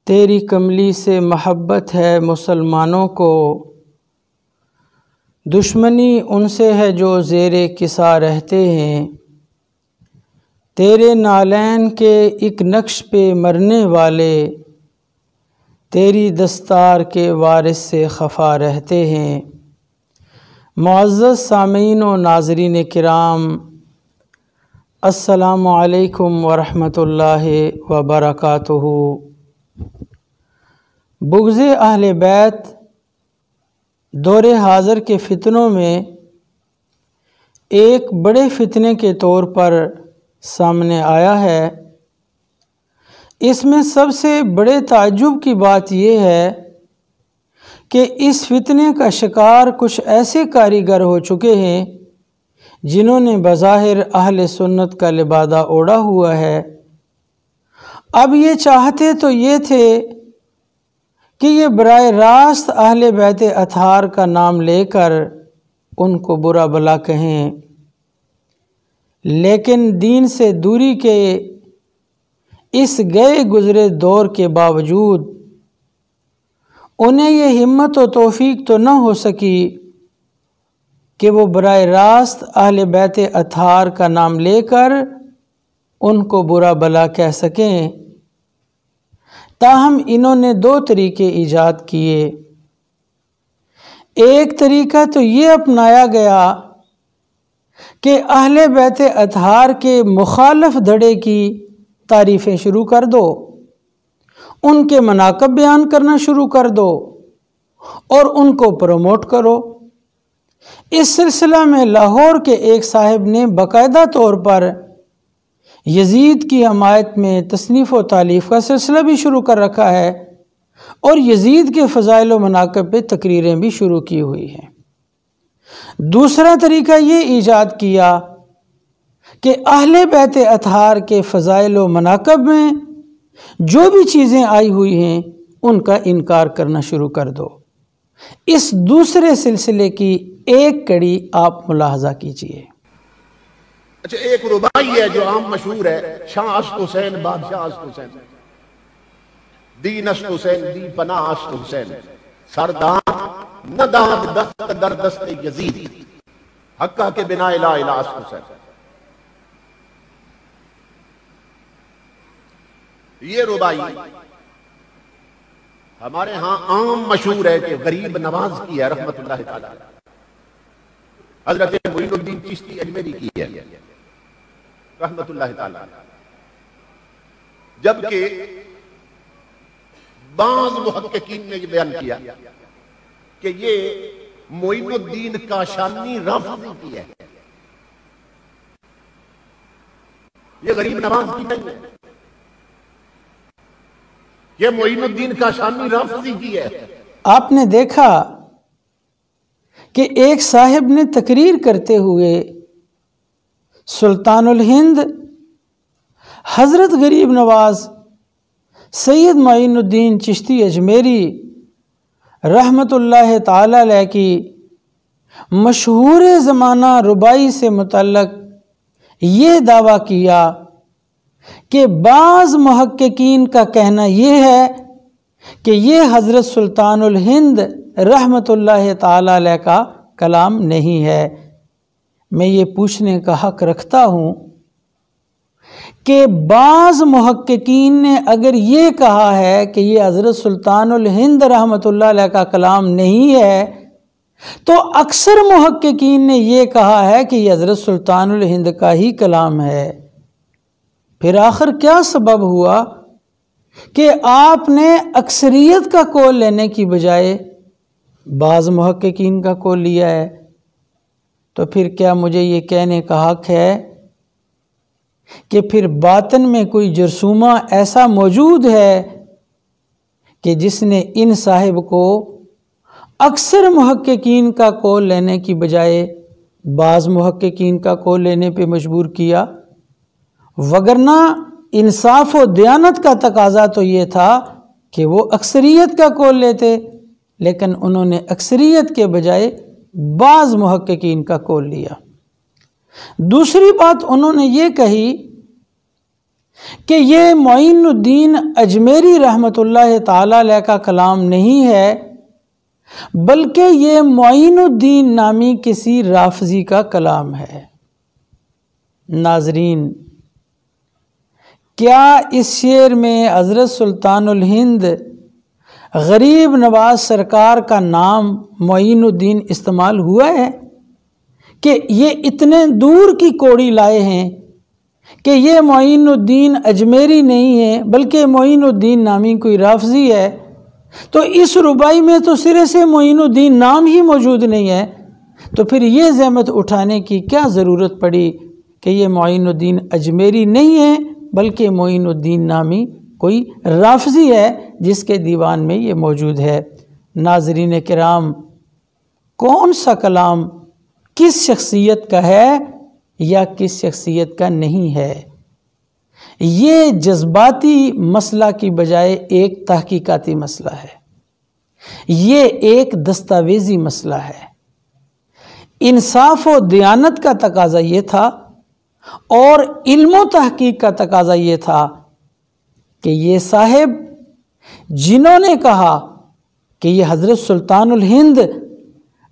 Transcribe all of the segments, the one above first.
تیری کملی سے محبت ہے مسلمانوں کو، دشمنی ان سے ہے جو زیر کسا رہتے ہیں۔ تیرے نالین کے ایک نقش پہ مرنے والے، تیری دستار کے وارث سے خفا رہتے ہیں۔ معزز سامعین و ناظرین کرام، السلام علیکم ورحمۃ اللہ وبرکاتہ۔ بغض اہل بیت دور حاضر کے فتنوں میں ایک بڑے فتنے کے طور پر سامنے آیا ہے۔ اس میں سب سے بڑے تعجب کی بات یہ ہے کہ اس فتنے کا شکار کچھ ایسے کاریگر ہو چکے ہیں جنہوں نے بظاہر اہل سنت کا لبادہ اوڑھا ہوا ہے۔ اب یہ چاہتے تو یہ تھے کہ یہ براہ راست اہل بیت اطہار کا نام لے کر ان کو برا بھلا کہیں، لیکن دین سے دوری کے اس گئے گزرے دور کے باوجود انہیں یہ ہمت و توفیق تو نہ ہو سکی کہ وہ براہ راست اہل بیت اطہار کا نام لے کر ان کو برا بھلا کہہ سکیں۔ تاہم انہوں نے دو طریقے ایجاد کیے۔ ایک طریقہ تو یہ اپنایا گیا کہ اہل بیت اطہار کے مخالف دھڑے کی تعریفیں شروع کر دو، ان کے مناقب بیان کرنا شروع کر دو اور ان کو پروموٹ کرو۔ اس سلسلہ میں لاہور کے ایک صاحب نے باقاعدہ طور پر یزید کی حمایت میں تصنیف و تالیف کا سلسلہ بھی شروع کر رکھا ہے اور یزید کے فضائل و مناقب پہ تقریریں بھی شروع کی ہوئی ہیں۔ دوسرا طریقہ یہ ایجاد کیا کہ اہل بیت اطہار کے فضائل و مناقب میں جو بھی چیزیں آئی ہوئی ہیں ان کا انکار کرنا شروع کر دو۔ اس دوسرے سلسلے کی ایک کڑی آپ ملاحظہ کیجئے۔ اچھا، ایک ربائی ہے جو عام مشہور ہے، شاہ اشت حسین بادشاہ اشت حسین، دین اشت حسین دی پناہ اشت حسین، سردان نداد دست در دست یزید، حقہ کے بنا الہ الہ اشت حسین۔ یہ ربائی ہمارے ہاں عام مشہور ہے کہ غریب نواز کی ہے رحمت اللہ تعالی، حضرت معین الدین چشتی اجمیری کی ہے رحمت اللہ تعالی، جبکہ بعض محققین نے یہ بیان کیا کہ یہ معین الدین کاشانی رافضی کی ہے، یہ غریب نواز کی نہیں ہے، یہ معین الدین کاشانی رافضی کی ہے۔ آپ نے دیکھا کہ ایک صاحب نے تقریر کرتے ہوئے سلطان الہند حضرت غریب نواز سید معین الدین چشتی اجمیری رحمت اللہ تعالی علیہ کی مشہور زمانہ ربائی سے متعلق یہ دعویٰ کیا کہ بعض محققین کا کہنا یہ ہے کہ یہ حضرت سلطان الہند رحمت اللہ تعالی علیہ کا کلام نہیں ہے۔ میں یہ پوچھنے کا حق رکھتا ہوں کہ بعض محققین نے اگر یہ کہا ہے کہ یہ حضرت سلطان الہند رحمت اللہ علیہ کا کلام نہیں ہے تو اکثر محققین نے یہ کہا ہے کہ یہ حضرت سلطان الہند کا ہی کلام ہے۔ پھر آخر کیا سبب ہوا کہ آپ نے اکثریت کا قول لینے کی بجائے بعض محققین کا قول لیا ہے؟ تو پھر کیا مجھے یہ کہنے کا حق ہے کہ پھر باطن میں کوئی جرثومہ ایسا موجود ہے کہ جس نے ان صاحب کو اکثر محققین کا قول لینے کی بجائے بعض محققین کا قول لینے پہ مجبور کیا؟ وگرنہ انصاف و دیانت کا تقاضا تو یہ تھا کہ وہ اکثریت کا قول لیتے، لیکن انہوں نے اکثریت کے بجائے بعض محققین کا قول لیا۔ دوسری بات انہوں نے یہ کہی کہ یہ معین الدین اجمیری رحمۃ اللہ تعالی علیہ کا کلام نہیں ہے، بلکہ یہ معین الدین نامی کسی رافضی کا کلام ہے۔ ناظرین، کیا اس شعر میں حضرت سلطان الہند غریب نواز سرکار کا نام معین الدین استعمال ہوا ہے کہ یہ اتنے دور کی کوڑی لائے ہیں کہ یہ معین الدین اجمیری نہیں ہے بلکہ معین الدین نامی کوئی رافضی ہے؟ تو اس ربائی میں تو سرے سے معین الدین نام ہی موجود نہیں ہے، تو پھر یہ زحمت اٹھانے کی کیا ضرورت پڑی کہ یہ معین الدین اجمیری نہیں ہے بلکہ معین الدین نامی کوئی رافضی ہے جس کے دیوان میں یہ موجود ہے۔ ناظرین کرام، کون سا کلام کس شخصیت کا ہے یا کس شخصیت کا نہیں ہے؟ یہ جذباتی مسئلہ کی بجائے ایک تحقیقاتی مسئلہ ہے، یہ ایک دستاویزی مسئلہ ہے۔ انصاف و دیانت کا تقاضا یہ تھا اور علم و تحقیق کا تقاضا یہ تھا کہ یہ صاحب جنہوں نے کہا کہ یہ حضرت سلطان الہند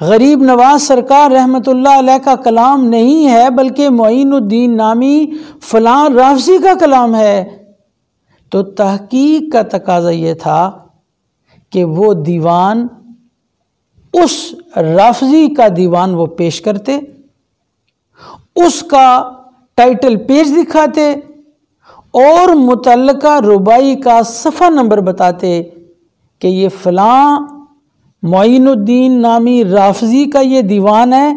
غریب نواز سرکار رحمۃ اللہ علیہ کا کلام نہیں ہے بلکہ معین الدین نامی فلاں رافضی کا کلام ہے، تو تحقیق کا تقاضا یہ تھا کہ وہ دیوان، اس رافضی کا دیوان وہ پیش کرتے، اس کا ٹائٹل پیج دکھاتے اور متعلقہ ربائی کا صفحہ نمبر بتاتے کہ یہ فلاں معین الدین نامی رافضی کا یہ دیوان ہے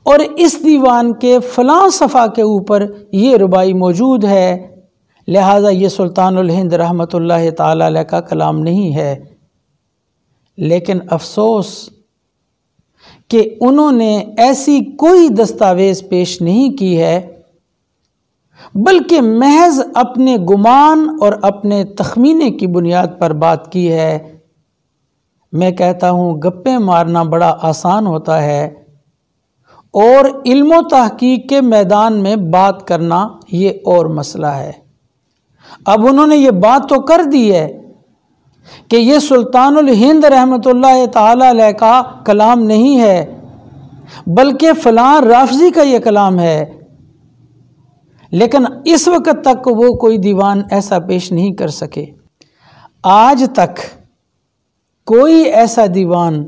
اور اس دیوان کے فلاں صفحہ کے اوپر یہ ربائی موجود ہے، لہٰذا یہ سلطان الہند رحمۃ اللہ تعالی علیہ کا کلام نہیں ہے۔ لیکن افسوس کہ انہوں نے ایسی کوئی دستاویز پیش نہیں کی ہے بلکہ محض اپنے گمان اور اپنے تخمینے کی بنیاد پر بات کی ہے۔ میں کہتا ہوں گپیں مارنا بڑا آسان ہوتا ہے اور علم و تحقیق کے میدان میں بات کرنا یہ اور مسئلہ ہے۔ اب انہوں نے یہ بات تو کر دی ہے کہ یہ سلطان الہند رحمۃ اللہ تعالی علیہ کا کلام نہیں ہے بلکہ فلاں رافضی کا یہ کلام ہے، لیکن اس وقت تک وہ کوئی دیوان ایسا پیش نہیں کر سکے۔ آج تک کوئی ایسا دیوان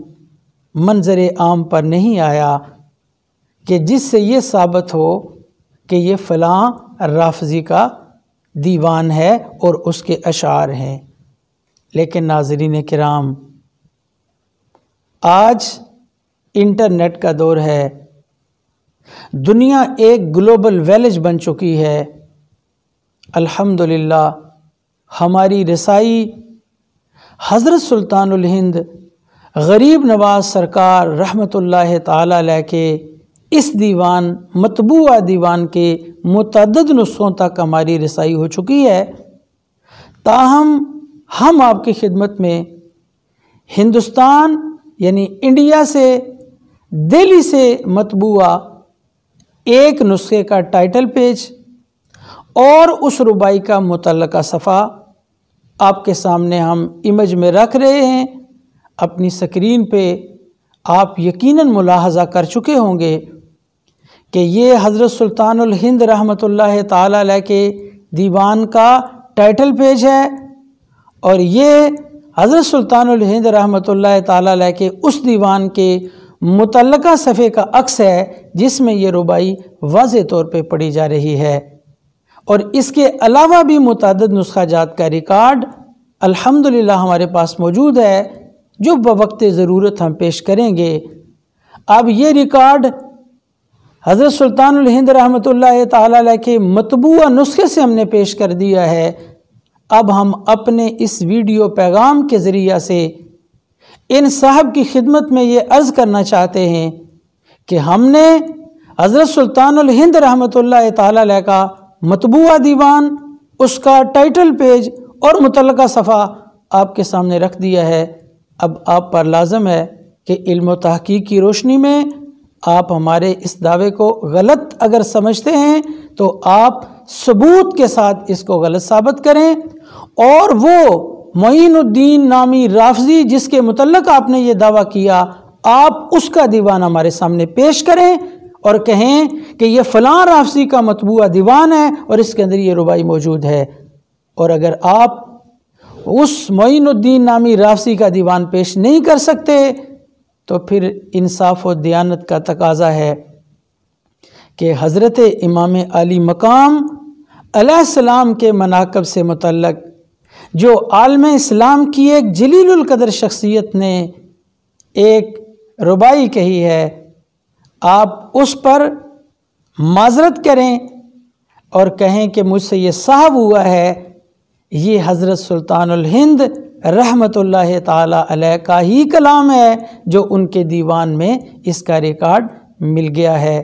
منظر عام پر نہیں آیا کہ جس سے یہ ثابت ہو کہ یہ فلاں رافضی کا دیوان ہے اور اس کے اشعار ہیں۔ لیکن ناظرین کرام، آج انٹرنیٹ کا دور ہے، دنیا ایک گلوبل ویلیج بن چکی ہے۔ الحمدللہ ہماری رسائی حضرت سلطان الہند غریب نواز سرکار رحمۃ اللہ تعالی علیہ کے اس دیوان، مطبوعہ دیوان کے متعدد نسخوں تک ہماری رسائی ہو چکی ہے۔ تاہم ہم آپ کی خدمت میں ہندوستان یعنی انڈیا سے، دہلی سے مطبوعہ ایک نسخے کا ٹائٹل پیج اور اس ربائی کا متعلقہ صفحہ آپ کے سامنے ہم امیج میں رکھ رہے ہیں۔ اپنی سکرین پہ آپ یقیناً ملاحظہ کر چکے ہوں گے کہ یہ حضرت سلطان الہند رحمۃ اللہ تعالی علیہ کے دیوان کا ٹائٹل پیج ہے اور یہ حضرت سلطان الہند رحمۃ اللہ تعالی علیہ کے اس دیوان کے متعلقہ صفحے کا عکس ہے جس میں یہ ربائی واضح طور پہ پڑھی جا رہی ہے۔ اور اس کے علاوہ بھی متعدد نسخہ جات کا ریکارڈ الحمدللہ ہمارے پاس موجود ہے جو بوقت ضرورت ہم پیش کریں گے۔ اب یہ ریکارڈ حضرت سلطان الہند رحمۃ اللہ تعالی علیہ کے مطبوعہ نسخے سے ہم نے پیش کر دیا ہے۔ اب ہم اپنے اس ویڈیو پیغام کے ذریعہ سے ان صاحب کی خدمت میں یہ عرض کرنا چاہتے ہیں کہ ہم نے حضرت سلطان الہند رحمۃ اللہ تعالی علیہ کا مطبوعہ دیوان، اس کا ٹائٹل پیج اور متعلقہ صفحہ آپ کے سامنے رکھ دیا ہے۔ اب آپ پر لازم ہے کہ علم و تحقیق کی روشنی میں آپ ہمارے اس دعوے کو غلط اگر سمجھتے ہیں تو آپ ثبوت کے ساتھ اس کو غلط ثابت کریں، اور وہ معین الدین نامی رافضی جس کے متعلق آپ نے یہ دعویٰ کیا، آپ اس کا دیوان ہمارے سامنے پیش کریں اور کہیں کہ یہ فلاں رافضی کا مطبوعہ دیوان ہے اور اس کے اندر یہ ربائی موجود ہے۔ اور اگر آپ اس معین الدین نامی رافضی کا دیوان پیش نہیں کر سکتے تو پھر انصاف و دیانت کا تقاضا ہے کہ حضرت امام علی مقام علیہ السلام کے مناقب سے متعلق جو عالم اسلام کی ایک جلیل القدر شخصیت نے ایک ربائی کہی ہے، آپ اس پر معذرت کریں اور کہیں کہ مجھ سے یہ صحب ہوا ہے، یہ حضرت سلطان الہند رحمت اللہ تعالی علیہ کا ہی کلام ہے جو ان کے دیوان میں اس کا ریکارڈ مل گیا ہے۔